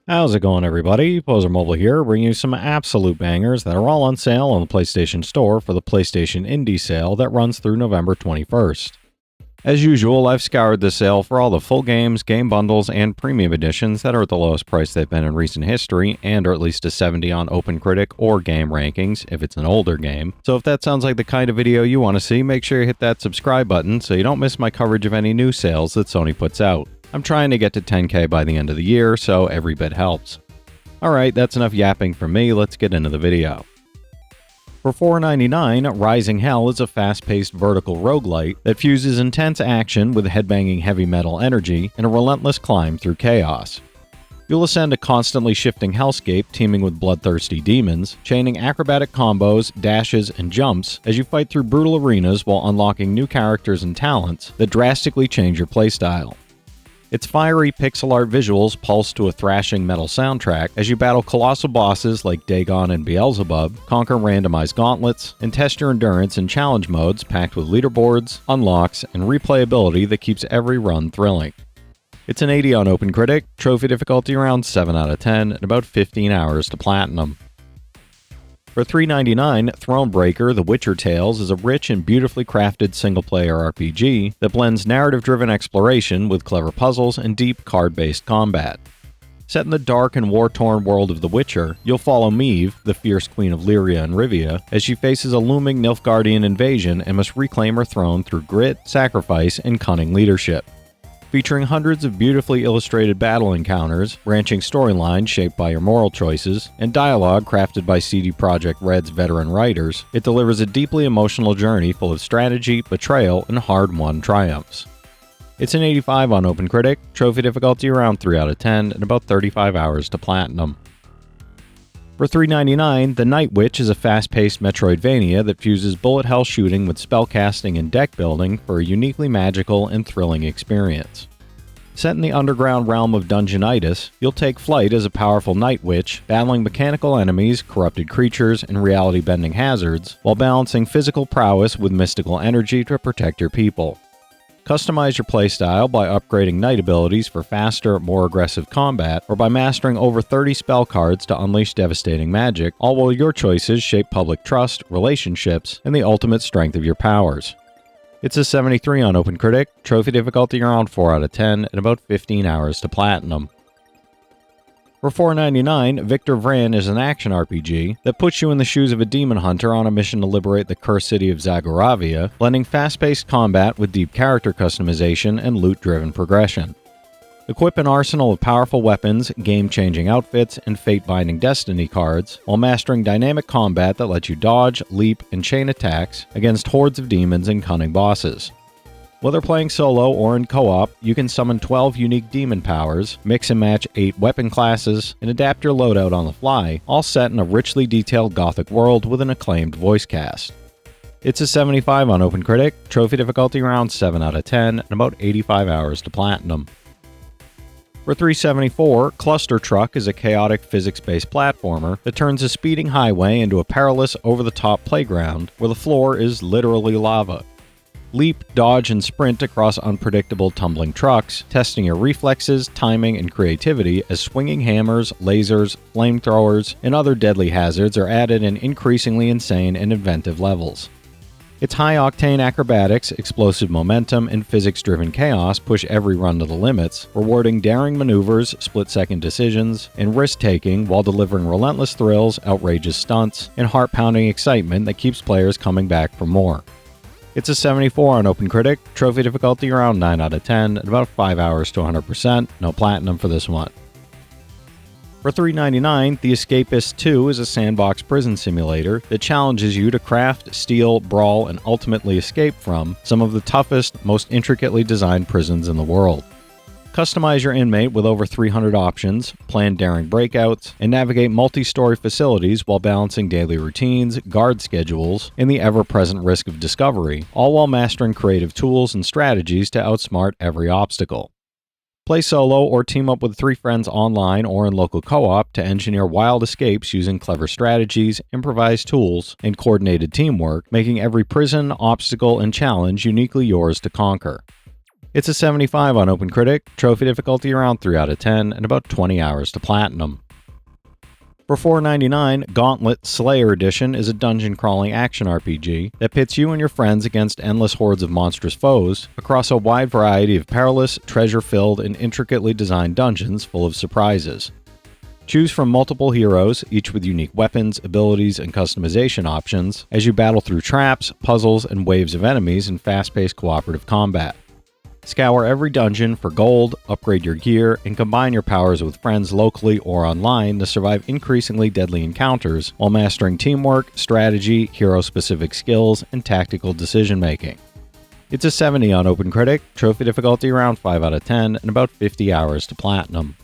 How's it going, everybody? Pozermobil here, bringing you some absolute bangers that are all on sale on the PlayStation Store for the PlayStation Indie Sale that runs through November 21st. As usual, I've scoured the sale for all the full games, game bundles, and premium editions that are at the lowest price they've been in recent history, and are at least a 70 on OpenCritic or Game Rankings if it's an older game. So if that sounds like the kind of video you want to see, make sure you hit that subscribe button so you don't miss my coverage of any new sales that Sony puts out. I'm trying to get to 10K by the end of the year, so every bit helps. Alright, that's enough yapping from me, let's get into the video. For $4.99, Rising Hell is a fast-paced vertical roguelite that fuses intense action with headbanging heavy metal energy and a relentless climb through chaos. You'll ascend a constantly shifting hellscape teeming with bloodthirsty demons, chaining acrobatic combos, dashes, and jumps as you fight through brutal arenas while unlocking new characters and talents that drastically change your playstyle. Its fiery pixel art visuals pulse to a thrashing metal soundtrack as you battle colossal bosses like Dagon and Beelzebub, conquer randomized gauntlets, and test your endurance in challenge modes packed with leaderboards, unlocks, and replayability that keeps every run thrilling. It's an 80 on OpenCritic, trophy difficulty around 7 out of 10, and about 15 hours to platinum. For $3.99, Thronebreaker: The Witcher Tales is a rich and beautifully crafted single-player RPG that blends narrative-driven exploration with clever puzzles and deep card-based combat. Set in the dark and war-torn world of The Witcher, you'll follow Meve, the fierce queen of Lyria and Rivia, as she faces a looming Nilfgaardian invasion and must reclaim her throne through grit, sacrifice, and cunning leadership. Featuring hundreds of beautifully illustrated battle encounters, branching storylines shaped by your moral choices, and dialogue crafted by CD Projekt Red's veteran writers, it delivers a deeply emotional journey full of strategy, betrayal, and hard-won triumphs. It's an 85 on OpenCritic, trophy difficulty around 3 out of 10, and about 35 hours to platinum. For $3.99, The Night Witch is a fast-paced Metroidvania that fuses bullet hell shooting with spellcasting and deck building for a uniquely magical and thrilling experience. Set in the underground realm of Dungeonitis, you'll take flight as a powerful Night Witch, battling mechanical enemies, corrupted creatures, and reality-bending hazards, while balancing physical prowess with mystical energy to protect your people. Customize your playstyle by upgrading knight abilities for faster, more aggressive combat, or by mastering over 30 spell cards to unleash devastating magic, all while your choices shape public trust, relationships, and the ultimate strength of your powers. It's a 73 on OpenCritic, trophy difficulty around 4 out of 10, and about 15 hours to platinum. For $4.99, Victor Vran is an action RPG that puts you in the shoes of a demon hunter on a mission to liberate the cursed city of Zagoravia, blending fast-paced combat with deep character customization and loot-driven progression. Equip an arsenal of powerful weapons, game-changing outfits, and fate-binding destiny cards, while mastering dynamic combat that lets you dodge, leap, and chain attacks against hordes of demons and cunning bosses. Whether playing solo or in co-op, you can summon 12 unique demon powers, mix and match 8 weapon classes, and adapt your loadout on the fly, all set in a richly detailed gothic world with an acclaimed voice cast. It's a 75 on OpenCritic, trophy difficulty around 7 out of 10, and about 85 hours to platinum. For $3.74, ClusterTruck is a chaotic physics-based platformer that turns a speeding highway into a perilous over-the-top playground where the floor is literally lava. Leap, dodge, and sprint across unpredictable tumbling trucks, testing your reflexes, timing, and creativity as swinging hammers, lasers, flamethrowers, and other deadly hazards are added in increasingly insane and inventive levels. Its high-octane acrobatics, explosive momentum, and physics-driven chaos push every run to the limits, rewarding daring maneuvers, split-second decisions, and risk-taking while delivering relentless thrills, outrageous stunts, and heart-pounding excitement that keeps players coming back for more. It's a 74 on OpenCritic, trophy difficulty around 9 out of 10, and about 5 hours to 100%, no platinum for this one. For $3.99, The Escapists 2 is a sandbox prison simulator that challenges you to craft, steal, brawl, and ultimately escape from some of the toughest, most intricately designed prisons in the world. Customize your inmate with over 300 options, plan daring breakouts, and navigate multi-story facilities while balancing daily routines, guard schedules, and the ever-present risk of discovery, all while mastering creative tools and strategies to outsmart every obstacle. Play solo or team up with 3 friends online or in local co-op to engineer wild escapes using clever strategies, improvised tools, and coordinated teamwork, making every prison, obstacle, and challenge uniquely yours to conquer. It's a 75 on OpenCritic, trophy difficulty around 3 out of 10, and about 20 hours to platinum. For $4.99, Gauntlet Slayer Edition is a dungeon-crawling action RPG that pits you and your friends against endless hordes of monstrous foes across a wide variety of perilous, treasure-filled, and intricately designed dungeons full of surprises. Choose from multiple heroes, each with unique weapons, abilities, and customization options, as you battle through traps, puzzles, and waves of enemies in fast-paced cooperative combat. Scour every dungeon for gold, upgrade your gear, and combine your powers with friends locally or online to survive increasingly deadly encounters while mastering teamwork, strategy, hero-specific skills, and tactical decision-making. It's a 70 on OpenCritic, trophy difficulty around 5 out of 10, and about 50 hours to platinum.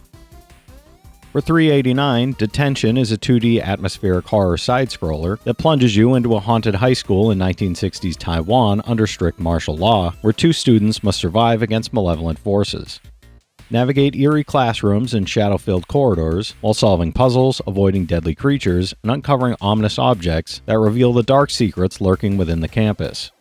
For $3.89, Detention is a 2D atmospheric horror side-scroller that plunges you into a haunted high school in 1960s Taiwan under strict martial law, where two students must survive against malevolent forces. Navigate eerie classrooms and shadow-filled corridors while solving puzzles, avoiding deadly creatures, and uncovering ominous objects that reveal the dark secrets lurking within the campus.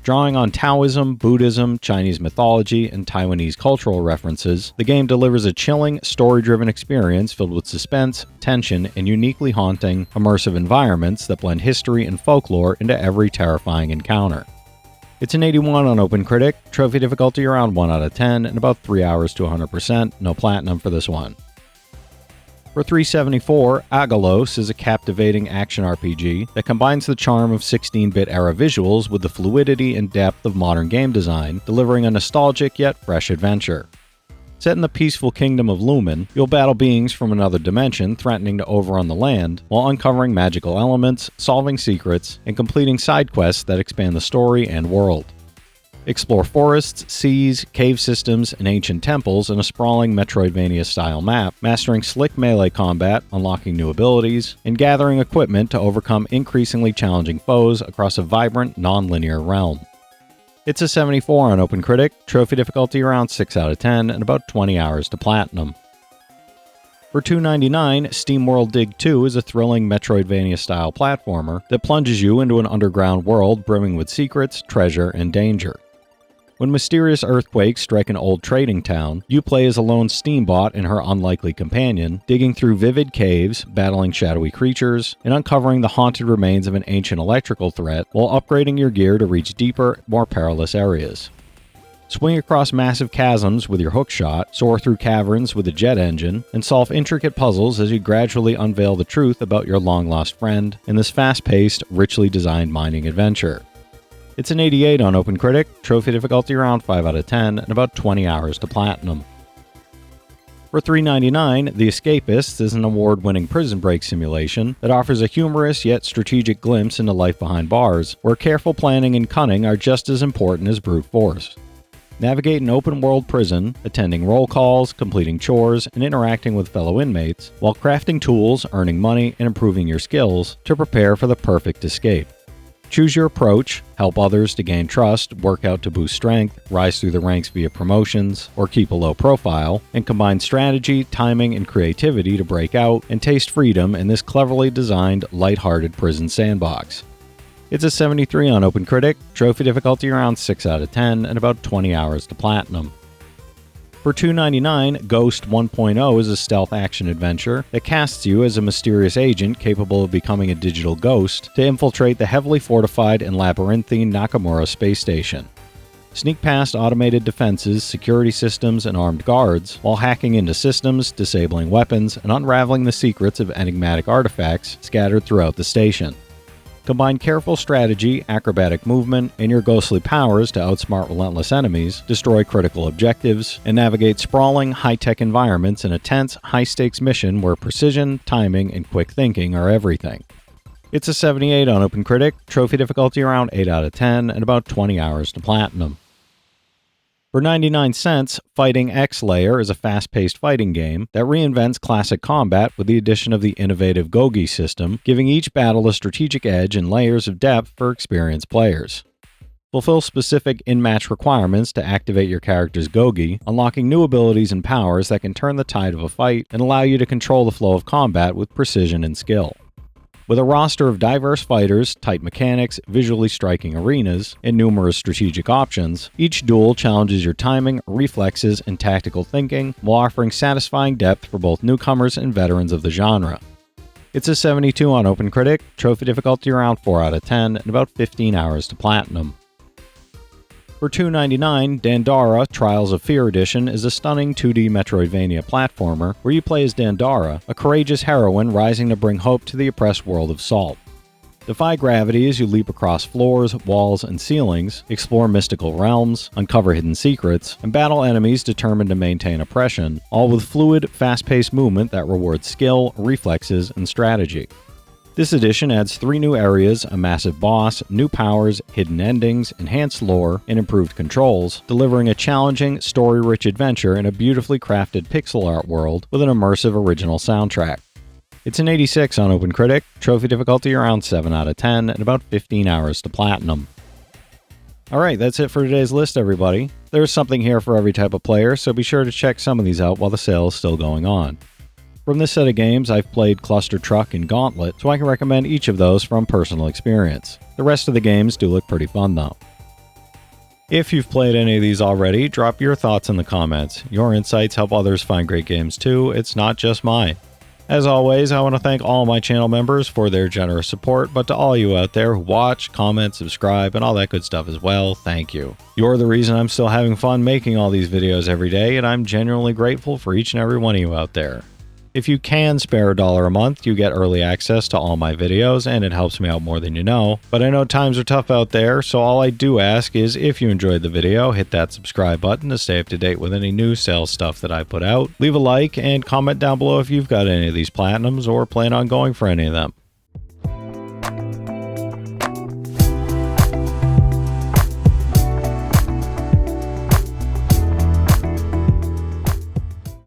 Drawing on Taoism, Buddhism, Chinese mythology, and Taiwanese cultural references, the game delivers a chilling, story-driven experience filled with suspense, tension, and uniquely haunting, immersive environments that blend history and folklore into every terrifying encounter. It's an 81 on OpenCritic, trophy difficulty around 1 out of 10, and about 3 hours to 100%, no platinum for this one. For $3.74, Aggelos is a captivating action RPG that combines the charm of 16-bit era visuals with the fluidity and depth of modern game design, delivering a nostalgic yet fresh adventure. Set in the peaceful kingdom of Lumen, you'll battle beings from another dimension threatening to overrun the land, while uncovering magical elements, solving secrets, and completing side quests that expand the story and world. Explore forests, seas, cave systems, and ancient temples in a sprawling Metroidvania-style map, mastering slick melee combat, unlocking new abilities, and gathering equipment to overcome increasingly challenging foes across a vibrant, non-linear realm. It's a 74 on OpenCritic, trophy difficulty around 6 out of 10, and about 20 hours to platinum. For $2.99, Steamworld Dig 2 is a thrilling Metroidvania-style platformer that plunges you into an underground world brimming with secrets, treasure, and danger. When mysterious earthquakes strike an old trading town, you play as a lone steambot and her unlikely companion, digging through vivid caves, battling shadowy creatures, and uncovering the haunted remains of an ancient electrical threat while upgrading your gear to reach deeper, more perilous areas. Swing across massive chasms with your hookshot, soar through caverns with a jet engine, and solve intricate puzzles as you gradually unveil the truth about your long-lost friend in this fast-paced, richly designed mining adventure. It's an 88 on OpenCritic, trophy difficulty around 5 out of 10, and about 20 hours to platinum. For $3.99, The Escapists is an award-winning prison break simulation that offers a humorous yet strategic glimpse into life behind bars, where careful planning and cunning are just as important as brute force. Navigate an open-world prison, attending roll calls, completing chores, and interacting with fellow inmates, while crafting tools, earning money, and improving your skills to prepare for the perfect escape. Choose your approach, help others to gain trust, work out to boost strength, rise through the ranks via promotions, or keep a low profile, and combine strategy, timing, and creativity to break out and taste freedom in this cleverly designed, lighthearted prison sandbox. It's a 73 on OpenCritic, trophy difficulty around 6 out of 10, and about 20 hours to platinum. For $2.99, Ghost 1.0 is a stealth action adventure that casts you as a mysterious agent capable of becoming a digital ghost to infiltrate the heavily fortified and labyrinthine Nakamura space station. Sneak past automated defenses, security systems, and armed guards, while hacking into systems, disabling weapons, and unraveling the secrets of enigmatic artifacts scattered throughout the station. Combine careful strategy, acrobatic movement, and your ghostly powers to outsmart relentless enemies, destroy critical objectives, and navigate sprawling, high-tech environments in a tense, high-stakes mission where precision, timing, and quick thinking are everything. It's a 78 on OpenCritic, trophy difficulty around 8 out of 10, and about 20 hours to platinum. For 99 cents, Fighting X Layer is a fast-paced fighting game that reinvents classic combat with the addition of the innovative Gogi system, giving each battle a strategic edge and layers of depth for experienced players. Fulfill specific in-match requirements to activate your character's Gogi, unlocking new abilities and powers that can turn the tide of a fight and allow you to control the flow of combat with precision and skill. With a roster of diverse fighters, tight mechanics, visually striking arenas, and numerous strategic options, each duel challenges your timing, reflexes, and tactical thinking, while offering satisfying depth for both newcomers and veterans of the genre. It's a 72 on OpenCritic, trophy difficulty around 4 out of 10, and about 15 hours to platinum. For $2.99, Dandara Trials of Fear Edition is a stunning 2D Metroidvania platformer where you play as Dandara, a courageous heroine rising to bring hope to the oppressed world of Salt. Defy gravity as you leap across floors, walls, and ceilings, explore mystical realms, uncover hidden secrets, and battle enemies determined to maintain oppression, all with fluid, fast-paced movement that rewards skill, reflexes, and strategy. This edition adds 3 new areas, a massive boss, new powers, hidden endings, enhanced lore, and improved controls, delivering a challenging, story-rich adventure in a beautifully crafted pixel art world with an immersive original soundtrack. It's an 86 on OpenCritic, trophy difficulty around 7 out of 10, and about 15 hours to platinum. Alright, that's it for today's list, everybody. There's something here for every type of player, so be sure to check some of these out while the sale is still going on. From this set of games, I've played ClusterTruck and Gauntlet, so I can recommend each of those from personal experience. The rest of the games do look pretty fun though. If you've played any of these already, drop your thoughts in the comments. Your insights help others find great games too, it's not just mine. As always, I want to thank all my channel members for their generous support, but to all you out there who watch, comment, subscribe, and all that good stuff as well, thank you. You're the reason I'm still having fun making all these videos every day, and I'm genuinely grateful for each and every one of you out there. If you can spare $1 a month, you get early access to all my videos, and it helps me out more than you know. But I know times are tough out there, so all I do ask is if you enjoyed the video, hit that subscribe button to stay up to date with any new sales stuff that I put out. Leave a like and comment down below if you've got any of these platinums or plan on going for any of them.